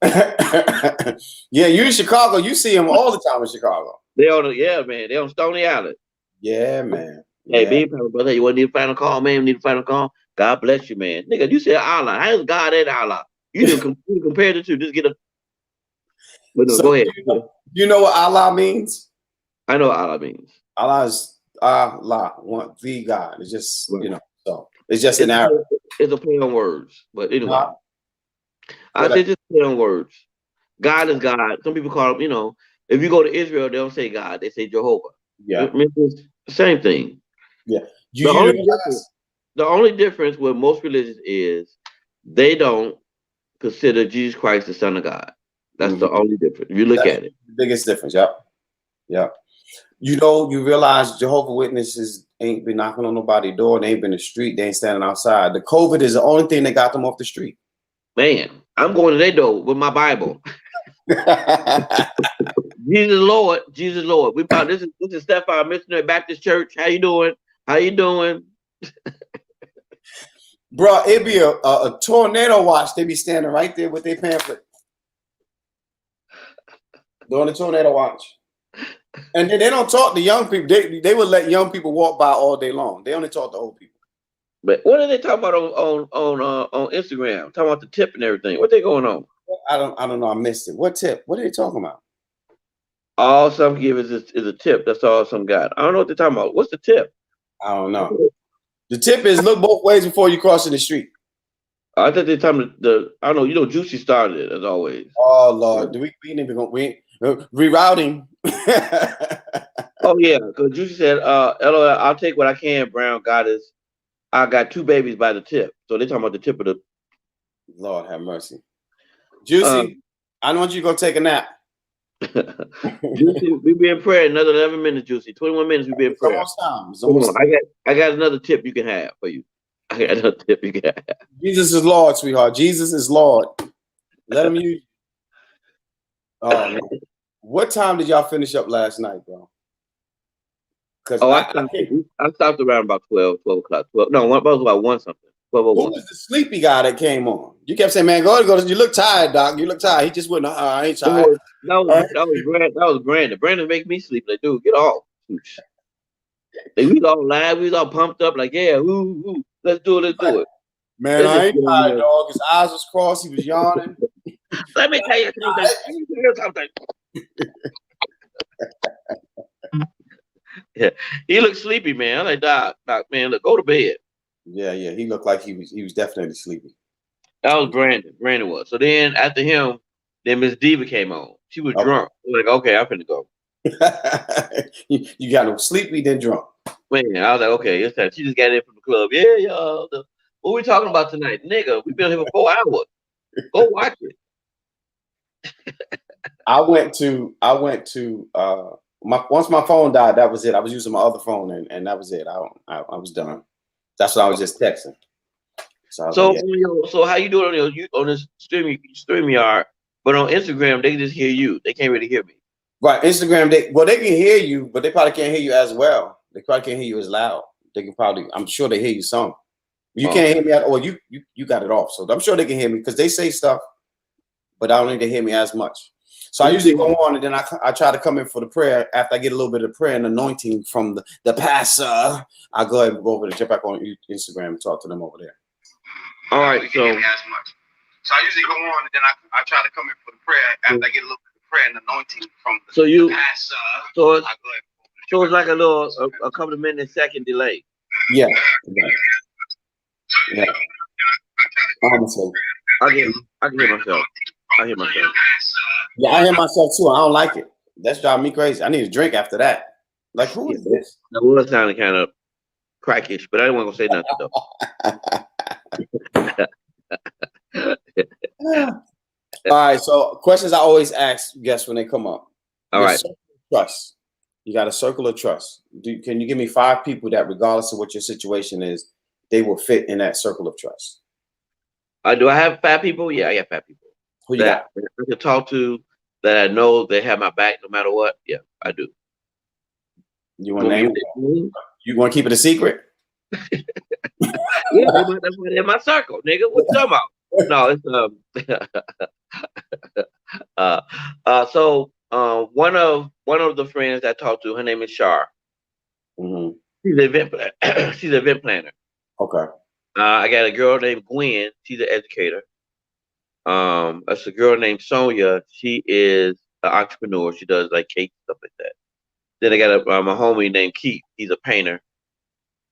Yeah, you in Chicago, you see them all the time in Chicago. They on Stony Island. Yeah, man. Hey, bean pie, brother, you want to need a final call, man? You need a final call. God bless you, man. Nigga, you said Allah. How is God and Allah? You didn't compare the two. Just get a. But no, So go ahead. You know what Allah means? I know what Allah means. Allah is Allah, the God. It's just so it's just an Arabic. It's a play on words, but anyway, I say just play on words. God is God. Some people call him. If you go to Israel, they don't say God. They say Jehovah. Yeah, it's the same thing. Yeah. The only difference with most religions is they don't consider Jesus Christ the Son of God. That's the only difference. If you look at it. The biggest difference, yeah. You realize Jehovah's Witnesses ain't been knocking on nobody's door. They ain't been in the street. They ain't standing outside. The COVID is the only thing that got them off the street. Man, I'm going to their door with my Bible. Jesus Lord. We found this is Stephan Missionary Baptist Church. How you doing? Bro, it'd be a tornado watch. They be standing right there with their pamphlet. Doing the tornado watch. And then they don't talk to young people. They would let young people walk by all day long. They only talk to old people. But what are they talking about on Instagram? Talking about the tip and everything. What they going on? I don't know. I missed it. What tip? What are they talking about? All some give is a tip. That's all some got. I don't know what they're talking about. What's the tip? I don't know. The tip is look both ways before you cross in the street. I thought they're talking I don't know. Juicy started it as always. Oh Lord, we ain't even going. Rerouting. Oh yeah, because Juicy said, "LOL, I'll take what I can." Brown Goddess, I got 2 babies by the tip. So they're talking about the tip of the. Lord have mercy. Juicy, I want you to go take a nap. Juicy, we be in prayer. Another 11 minutes, Juicy. 21 minutes. We be in prayer. It's almost time. I got another tip you can have for you. I got another tip you can have. Jesus is Lord, sweetheart. Jesus is Lord. Let him use you. Oh man. What time did y'all finish up last night, bro? I stopped around about 12 o'clock. 12. No, it was about 1 something. Who was the sleepy guy that came on? You kept saying, "Man, go. You look tired, Doc. You look tired." He just went, "I ain't tired." That was Brandon. Brandon make me sleep. Like, dude, get off. Like, we was all live. We was all pumped up. Like, yeah, let's do it. Man, I ain't tired, dog. His eyes was crossed. He was yawning. Let me tell you something. Yeah, he looked sleepy, man. I'm like, Doc, man, look, go to bed. Yeah, he looked like he was definitely sleepy. That was Brandon. Brandon was. So then after him, then Miss Diva came on. She was drunk. I was like, okay, I'm finna go. You got no sleepy, then drunk. Man, I was like, okay, it's time. She just got in from the club. Yeah, y'all. What we talking about tonight? Nigga, we've been here for 4 hours. Go watch it. I went to once my phone died, that was it. I was using my other phone and that was it. I was done. That's what I was just texting. So how you doing on this StreamYard? But on Instagram, they can just hear you. They can't really hear me. Right, Instagram. They can hear you, but they probably can't hear you as well. They probably can't hear you as loud. I'm sure they hear you some. You can't hear me or you got it off. So I'm sure they can hear me because they say stuff, but I don't think they hear me as much. So I usually go on and then I try to come in for the prayer. After I get a little bit of prayer and anointing from the pastor, I go ahead and go over and jump back on Instagram and talk to them over there. All right, so I usually go on and then I try to come in for the prayer after I get a little bit of prayer and anointing from the pastor. So it's like a couple of minutes, second delay. Yeah. Yeah. Honestly. I can hear myself. Yeah, I hear myself too. I don't like it. That's driving me crazy. I need a drink after that. Like, who is this? That was sounding kind of crackish, but I didn't want to say nothing though. All right. So questions I always ask guests when they come up. All right. Trust. You got a circle of trust. Can you give me 5 people that, regardless of what your situation is, they will fit in that circle of trust? Do I have 5 people? Yeah, I got 5 people. Who you got? I can talk to, that I know they have my back no matter what. Yeah, I do. You want to name them? You want to keep it a secret? Yeah, that's why they're in my circle, nigga. What you talking about? No, so one of the friends I talked to, her name is Shar. Mm-hmm. She's an event planner. Okay. I got a girl named Gwen. She's an educator. That's a girl named Sonia. She is an entrepreneur. She does like cake stuff like that. Then I got my homie named Keith. He's a painter.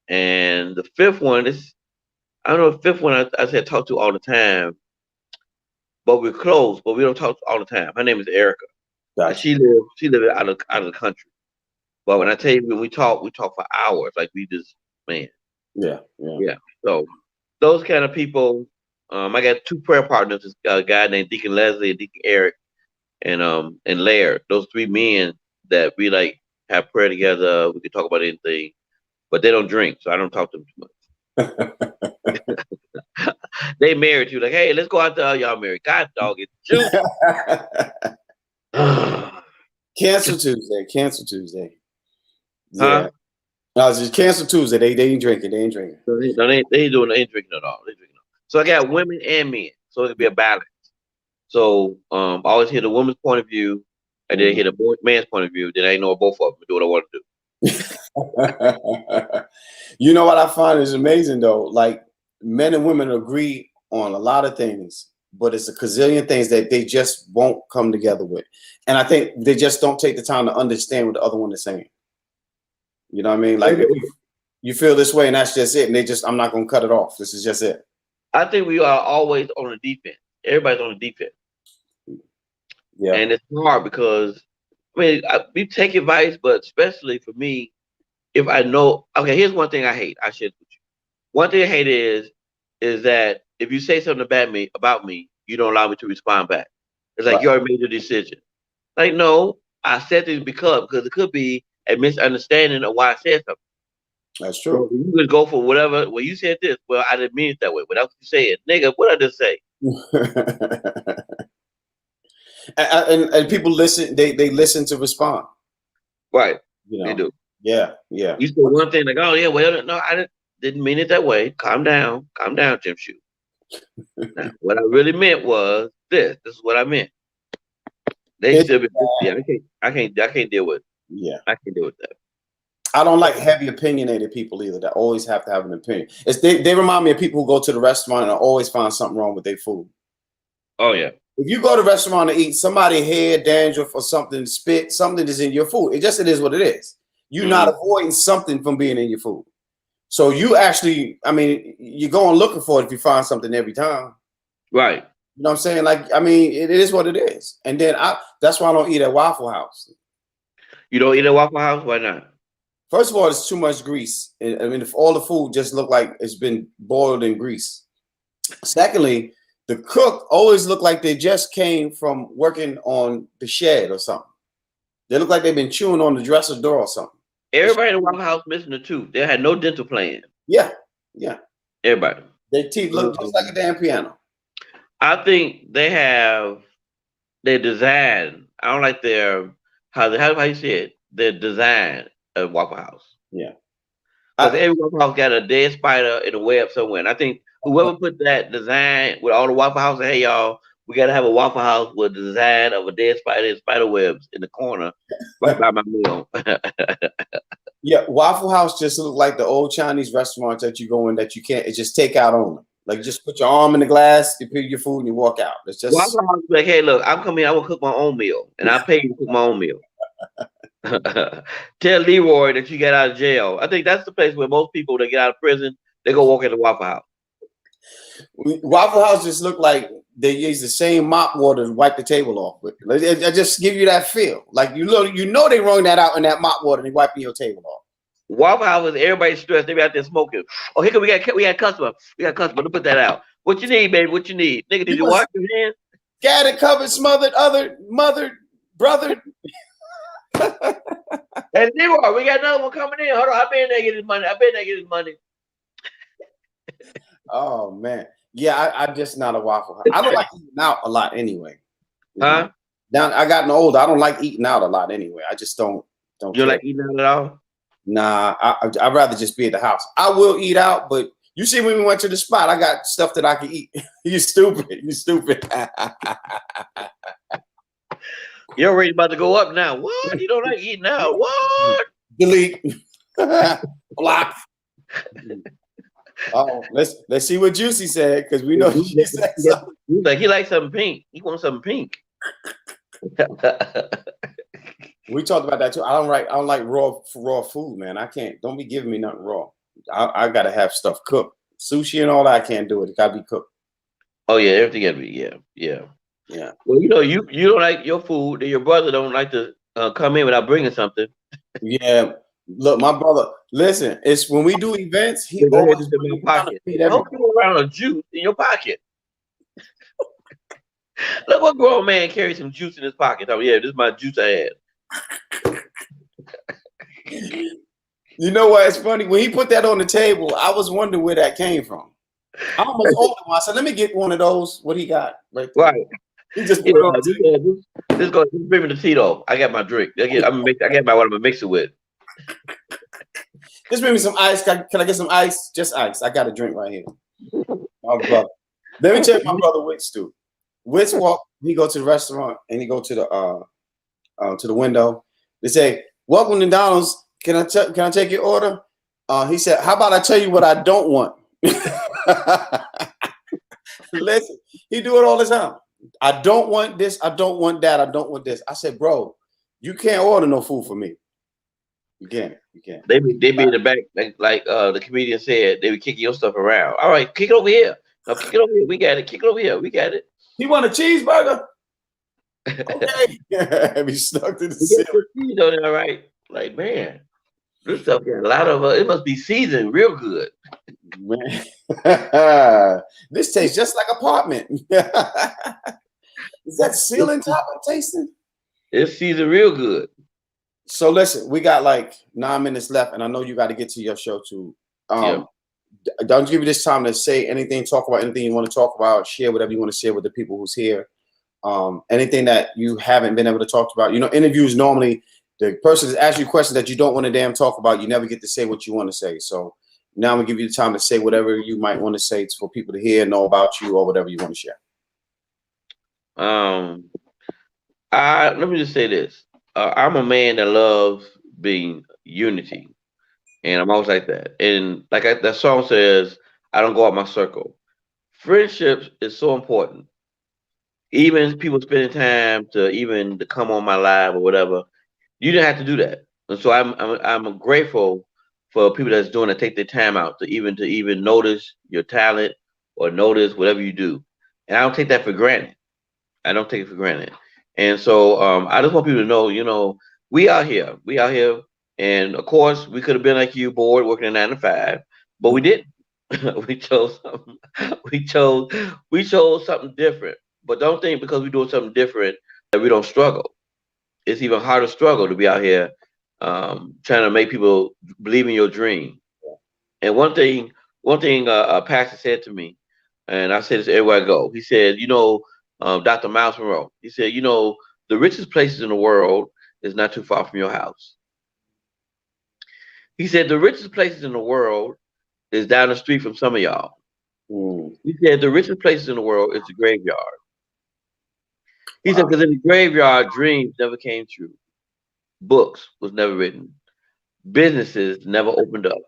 And the 5th one is, I don't know, the 5th one I said talk to all the time, but we're close, but we don't talk all the time. Her name is Erica. Gotcha. She lives out of the country. But when I tell you, when we talk for hours. Like, we just, man. Yeah. So those kind of people. I got 2 prayer partners. This a guy named Deacon Leslie and Deacon Eric, and Laird. Those 3 men that we like have prayer together. We can talk about anything, but they don't drink, so I don't talk to them too much. They married you, like, hey, let's go out there. Y'all married. God dog, it's juice. Cancel Tuesday. Yeah. Huh? No, it's just cancel Tuesday. They ain't drinking. They ain't drinking. They ain't drinking at all. They drinking. So I got women and men, so it'll be a balance. So I always hear the woman's point of view, and then hear the man's point of view. Then I know both of them do what I want to do. You know what I find is amazing though. Like, men and women agree on a lot of things, but it's a gazillion things that they just won't come together with. And I think they just don't take the time to understand what the other one is saying. You know what I mean? Like, if you feel this way and that's just it, and I'm not going to cut it off. This is just it. I think we are always on the defense. Everybody's on the defense. Yeah. And it's hard because, I mean, we take advice, but especially for me, if I know, okay, here's one thing I hate. I share with you. One thing I hate is that if you say something about me, you don't allow me to respond back. It's like, you already made your decision. Like, no, I said this because it could be a misunderstanding of why I said something. That's true. So you could go for whatever. Well, you said this. Well, I didn't mean it that way. But that's what you said. Nigga, what did I just say? and people listen. They listen to respond. Right. You know, they do. Yeah. You said one thing like, oh yeah, well, no, I didn't. Didn't mean it that way. Calm down, Jim Shoe. Now, what I really meant was this. This is what I meant. They It's still be. Yeah, I can't deal with. Yeah. I can't deal with that. I don't like heavy opinionated people either that always have to have an opinion. They remind me of people who go to the restaurant and always find something wrong with their food. Oh yeah. If you go to the restaurant to eat, somebody hair, dandruff, or something, spit, something is in your food. It is what it is. You're not avoiding something from being in your food. So you actually, I mean, you're going looking for it if you find something every time. Right. You know what I'm saying? Like, I mean, it is what it is. And then that's why I don't eat at Waffle House. You don't eat at Waffle House? Why not? First of all, it's too much grease. I mean, if all the food just look like it's been boiled in grease. Secondly, the cook always look like they just came from working on the shed or something. They look like they've been chewing on the dresser door or something. Everybody in the Waffle House missing a tooth. They had no dental plan. Yeah. Everybody. Their teeth look just like a damn piano. I think they have their design. I don't like their how you say it. Their design of Waffle House. Yeah. Because every Waffle House got a dead spider in a web somewhere. And I think whoever put that design with all the Waffle House, hey y'all, we gotta have a Waffle House with the design of a dead spider and spider webs in the corner right by my meal. Yeah, Waffle House just look like the old Chinese restaurants that you go in that you can't. It's just take out only. Like you just put your arm in the glass, you pick your food, and you walk out. It's just Waffle House like, hey, look, I'm coming. I will cook my own meal, and I pay you to cook my own meal. Tell Leroy that you got out of jail. I think that's the place where most people that get out of prison, they go walk in the Waffle House. Waffle House just look like they use the same mop water to wipe the table off with. I just give you that feel. Like you know they wrung that out in that mop water and they wiping your table off. Waffle House is everybody stressed. They be out there smoking. Oh, here we got customer. We got customer. Don't put that out. What you need, baby? What you need? Nigga, did you wash your hands? Got it covered, smothered, other, mother, brother. Hey, Leroy, we got another one coming in. Hold on, I been there get his money. Oh man. Yeah, I'm just not a Waffle House. I don't like eating out a lot anyway. Huh? Now I gotten older. I don't like eating out a lot anyway. I just don't. You don't like eating out at all? Nah, I'd rather just be at the house. I will eat out, but you see when we went to the spot, I got stuff that I can eat. You stupid. Your rate about to go up now. What? You don't like eating out? What? Delete. Block. Oh, let's see what Juicy said because we know she said something. He likes something pink. He wants something pink. We talked about that too. I don't like raw food, man. I can't. Don't be giving me nothing raw. I gotta have stuff cooked. Sushi and all that, I can't do it. It gotta be cooked. Oh yeah, everything gotta be yeah. Well, you know, you don't like your food, and your brother don't like to come in without bringing something. Yeah. Look, my brother. Listen, it's when we do events. He always always in your pocket. Don't go around a juice in your pocket. Look, what grown man carries some juice in his pocket? Oh yeah, this is my juice I had. You know what? It's funny when he put that on the table. I was wondering where that came from. I almost ordered one. I said, "Let me get one of those." What he got right there? Right. He just This go bring me the Tito. I got my drink. I got my what I'm gonna mix it with. Just bring me some ice. Can I get some ice? Just ice. I got a drink right here. My brother. Let me tell you my brother Witz too. Witz he go to the restaurant and he go to the window. They say, "Welcome to McDonald's. Can I take your order?" He said, "How about I tell you what I don't want?" Listen, he do it all the time. I don't want this. I don't want that. I don't want this. I said, "Bro, you can't order no food for me. You can't. They be in the back, like the comedian said, they be kicking your stuff around. All right, kick it over here. No, kick it over here. We got it. Kick it over here. We got it. He want a cheeseburger? Okay. Be stuck to the ceiling. All right. Like, man, this stuff got a lot of it must be seasoned real good. Man. This tastes just like apartment. Is that ceiling top I'm tasting? It's seasoned real good. So listen, we got like 9 minutes left, and I know you got to get to your show too. Don't give you this time to say anything, talk about anything you want to talk about, share whatever you want to share with the people who's here. Anything that you haven't been able to talk about. You know, interviews normally the person is asking you questions that you don't want to damn talk about. You never get to say what you want to say. So Now I'm gonna give you the time to say whatever you might want to say for people to hear, know about you, or whatever you want to share. Let me just say this. I'm a man that loves being unity, and I'm always like that. And like that song says, I don't go out my circle. Friendships is so important. Even people spending time to come on my live or whatever, you didn't have to do that. And so I'm grateful for people that's doing it, take their time out to even notice your talent or notice whatever you do. And I don't take that for granted. I don't take it for granted. And so I just want people to know, we out here. We out here. And of course, we could have been like you, bored, working a 9 to 5, but we didn't. we chose something. We chose something different. But don't think because we're doing something different that we don't struggle. It's even harder struggle to be out here trying to make people believe in your dream. And one thing a pastor said to me, and I say this everywhere I go. He said, Dr. Miles Monroe. He said, the richest places in the world is not too far from your house. He said the richest places in the world is down the street from some of y'all. He said the richest places in the world is the graveyard. He said because in the graveyard, dreams never came true. Books was never written. Businesses never opened up.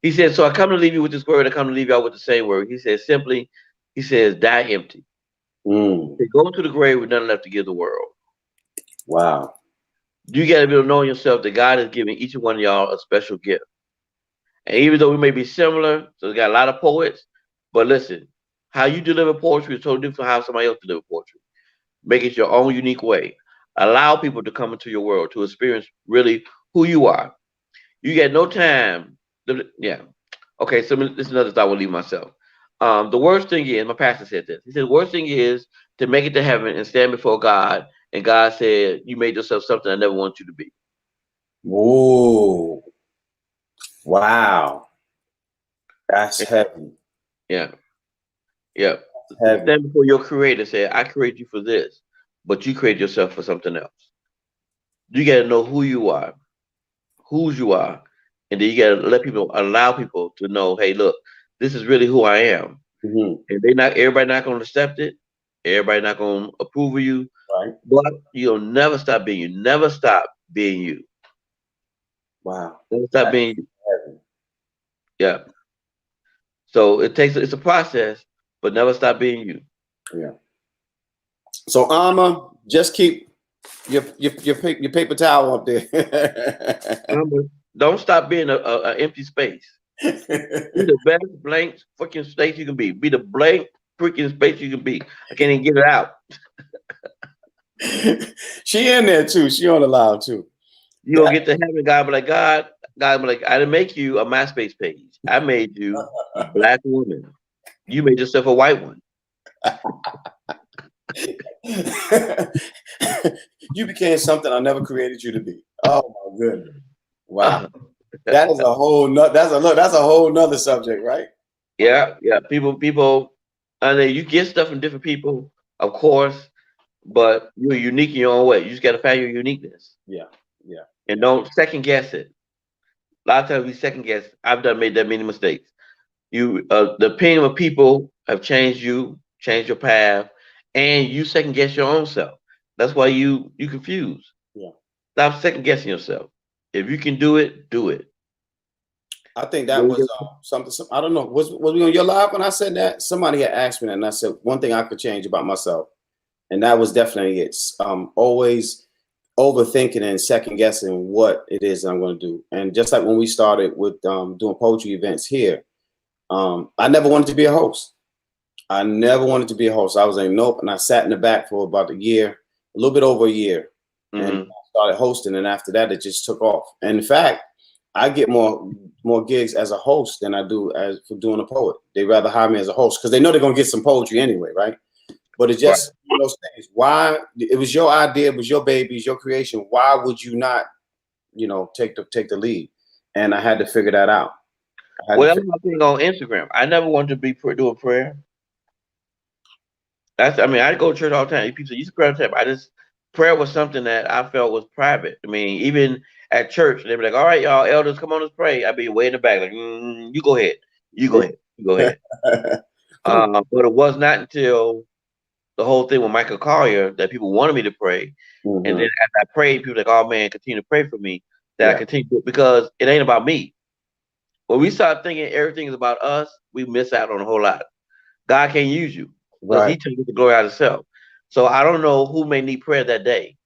He said, so I come to leave you with this word. I come to leave y'all with the same word. He said simply, he says, die empty. They go to the grave with nothing left to give the world. Wow. You got to be able to know yourself that God is giving each one of y'all a special gift. And even though we may be similar, so we got a lot of poets, but listen, how you deliver poetry is totally different from how somebody else delivers poetry. Make it your own unique way. Allow people to come into your world to experience really who you are. You get no time. Yeah. Okay, so this is another thought I will leave myself. The worst thing is, my pastor said this. He said, the worst thing is to make it to heaven and stand before God, and God said, you made yourself something I never want you to be. Whoa. Wow. That's heavy. Yeah. Yeah. Stand before your creator and say, I created you for this, but you created yourself for something else. You got to know who you are, whose you are, and then you got to allow people to know, hey, look, this is really who I am. And everybody not going to accept it. Everybody not going to approve of you. Right. But you'll never stop being you. Never stop being you. Wow. Never stop being you. Yeah. So it's a process, but never stop being you. Yeah. So Alma, just keep your paper towel up there. Don't stop being an empty space. Be the best blank freaking space you can be. Be the blank freaking space you can be. I can't even get it out. She in there too. She on the line too. You gonna get to heaven, God be like, God be like, I didn't make you a MySpace page. I made you a black woman. You made yourself a white one. You became something I never created you to be. Oh my goodness. Wow. That is a whole that's a whole nother subject, right? Yeah. People, and then you get stuff from different people, of course, but you're unique in your own way. You just gotta find your uniqueness. Yeah. And don't second guess it. A lot of times we second guess. I've made that many mistakes. The opinion of people have changed you, changed your path, and you second guess your own self. That's why you confused. Yeah. Stop second guessing yourself. If you can do it, do it. I think that was something. I don't know. Was we on your live when I said that? Somebody had asked me that, and I said one thing I could change about myself, and that was definitely it. Always overthinking and second guessing what it is I'm going to do. And just like when we started with doing poetry events here, I never wanted to be a host. I was like, nope. And I sat in the back for about a little bit over a year, and started hosting. And after that, it just took off. And in fact, I get more gigs as a host than I do as for doing a poet. They rather hire me as a host because they know they're going to get some poetry anyway, right? But it's just one of those things. Why? It was your idea, it was your baby, it's your creation. Why would you not, take the lead? And I had to figure that out. Well, that's my thing on Instagram. I never wanted to be doing prayer. I go to church all the time. People say, you should pray all the time. I just prayer was something that I felt was private. I mean, even at church, they'd be like, "All right, y'all elders, come on, let's pray." I'd be way in the back, like, "You go ahead, you go ahead, you go ahead." But it was not until the whole thing with Michael Collier that people wanted me to pray, and then as I prayed, people were like, "Oh man, continue to pray for me." That I continue because it ain't about me. When we start thinking everything is about us, we miss out on a whole lot. God can't use you because He takes the glory out of Himself. So I don't know who may need prayer that day.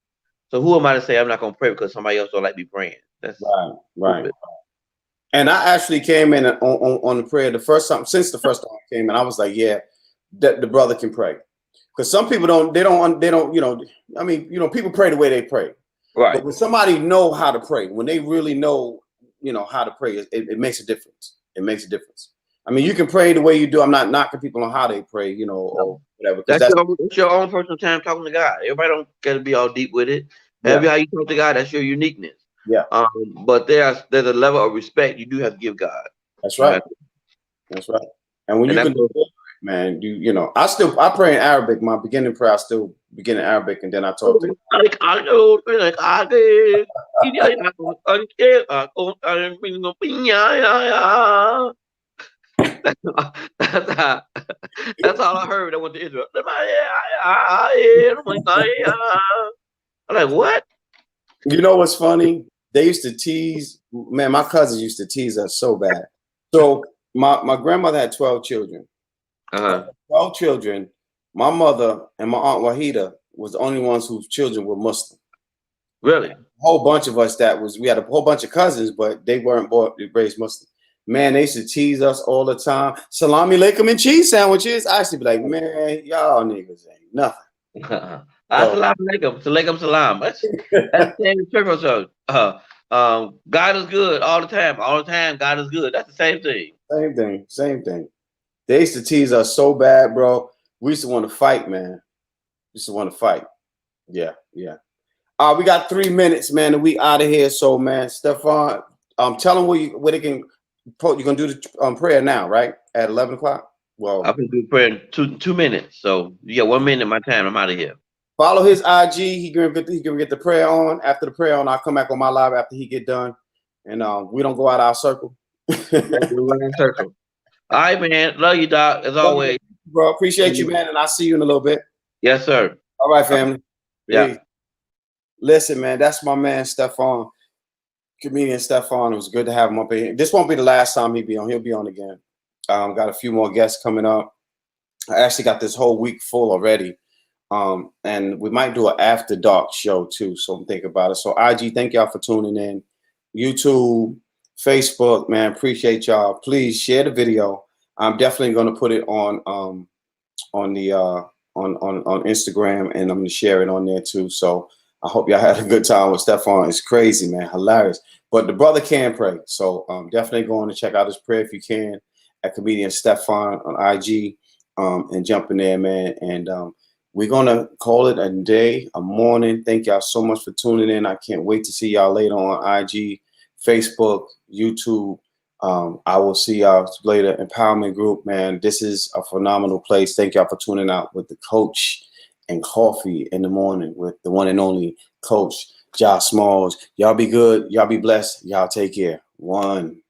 So who am I to say I'm not going to pray because somebody else don't like me praying? That's right. And I actually came in on the prayer since the first time I came in. I was like, yeah, the brother can pray, because some people don't. I mean, people pray the way they pray. Right. But when somebody know how to pray, when they really know, how to pray, it makes a difference. It makes a difference. I mean, you can pray the way you do. I'm not knocking people on how they pray, or whatever. That's your own personal time talking to God. Everybody don't got to be all deep with it. How you talk to God, that's your uniqueness. Yeah. But there's a level of respect you do have to give God. That's right. That's right. And when you can do it, man, I pray in Arabic. My beginning prayer, I still begin in Arabic, and then I talk to That's all I heard when I went to Israel. I'm like, what? You know what's funny? They used to tease, man, my cousins used to tease us so bad. So my grandmother had 12 children. 12 children. My mother and my Aunt Wahida was the only ones whose children were Muslim. Really? A whole bunch of us we had a whole bunch of cousins, but they weren't raised Muslim. Man, they used to tease us all the time. Salami alaikum and cheese sandwiches. I used to be like, man, y'all niggas ain't nothing. Assalamu alaikum. Alaikum salam. That's the same church. God is good all the time. All the time, God is good. That's the same thing. Same thing. They used to tease us so bad, bro. We used to want to fight, man. We used to want to fight. Yeah. We got 3 minutes, man, and we out of here. So, man, Stefan, tell them where they can. You're gonna do the prayer now, right? At 11 o'clock. Well, I'm gonna do prayer in 2 minutes. So you got 1 minute of my time. I'm out of here. Follow his IG. He gonna get the prayer on. After the prayer on, I'll come back on my live after he get done, and we don't go out our circle. Circle. All right, man. Love you, Doc. As always, bro. Appreciate you, man, and I'll see you in a little bit. Yes, sir. All right, family. Yeah. Hey. Listen, man, that's my man Stefan, comedian Stefan. It was good to have him up here. This won't be the last time he'll be on. He'll be on again. Got a few more guests coming up. I actually got this whole week full already. And we might do an after dark show too. So I'm thinking about it. So IG, thank y'all for tuning in. YouTube, Facebook, man, appreciate y'all. Please share the video. I'm definitely going to put it on Instagram, and I'm going to share it on there too. So I hope y'all had a good time with Stefan. It's crazy, man, hilarious. But the brother can pray. So definitely go on and check out his prayer if you can at comedian Stefan on IG, and jump in there, man. And we're going to call it a day, a morning. Thank y'all so much for tuning in. I can't wait to see y'all later on IG, Facebook, YouTube. I will see y'all later. Empowerment Group, man. This is a phenomenal place. Thank y'all for tuning out with the coach and coffee in the morning with the one and only Coach Josh Smalls. Y'all be good. Y'all be blessed. Y'all take care. One.